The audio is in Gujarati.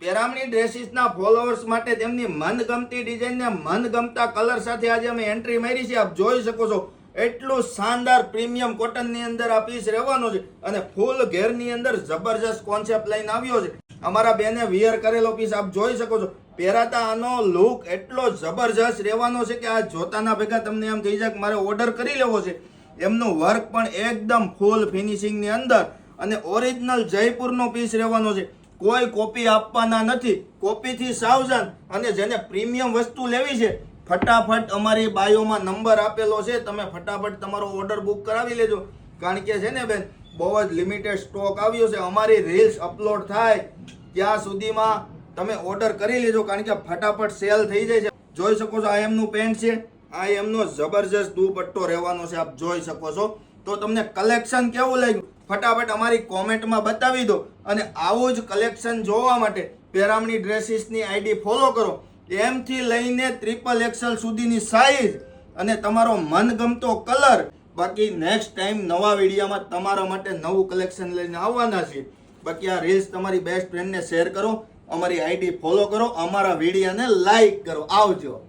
પેરામણી ડ્રેસીસના ફોલોઅર્સ માટે તેમની મનગમતી ડિઝાઇન ને મનગમતા કલર સાથે આજે અમે એન્ટ્રી મારી છે. આપ જોઈ શકો છો એટલું શાનદાર પ્રીમિયમ કોટન ની અંદર આ પીસ રહેવાનો છે અને ફૂલ ઘેર ની અંદર જબરજસ્ત કોન્સેપ્ટ લઈને આવ્યો છે. અમારા બેને વિયર કરેલો પીસ આપ જોઈ શકો છો. પહેરાતા આનો લુક એટલો જબરજસ્ત રહેવાનો છે કે આ જોતાના ભેગા તમને એમ થઈ જાય કે મારે ઓર્ડર કરી લેવો છે. એમનું વર્ક પણ એકદમ ફૂલ ફિનિશિંગ ની અંદર અને ઓરિજિનલ જયપુરનો પીસ રહેવાનો છે. કોઈ કોપી આપવાના નથી. કોપીથી સાવધાન. અને જેને પ્રીમિયમ વસ્તુ લેવી છે ફટાફટ અમારી બાયોમાં નંબર આપેલો છે, તમે ફટાફટ તમારો ઓર્ડર બુક કરાવી લેજો. કારણ કે છે ને બેન બહુ જ લિમિટેડ સ્ટોક આવ્યો છે. અમારી રીલ્સ અપલોડ થાય ત્યાં સુધીમાં તમે ઓર્ડર કરી લેજો, કારણ કે ફટાફટ સેલ થઈ જાય છે. જોઈ શકો છો આ એમનું પેન્ટ છે, આ એમનો જબરજસ્ત દુપટ્ટો રહેવાનો છે. આપ જોઈ શકો છો. તો તમને કલેક્શન કેવું લાગ્યું ફટાફટ અમારી કોમેન્ટમાં બતાવી દો. અને આવું જ કલેક્શન જોવા માટે પેરામણી ડ્રેસીસની આઈડી ફોલો કરો. એમ થી લઈને XXL સુધીની સાઈઝ અને તમારો મનગમતો કલર. બાકી નેક્સ્ટ ટાઈમ નવા વિડીયોમાં તમારા માટે નવું કલેક્શન લઈને આવવાના છે. બાકી આ રીલ્સ તમારી બેસ્ટ ફ્રેન્ડને શેર કરો, અમારી આઈડી ફોલો કરો, અમારા વિડીયોને લાઈક કરો. આવજો.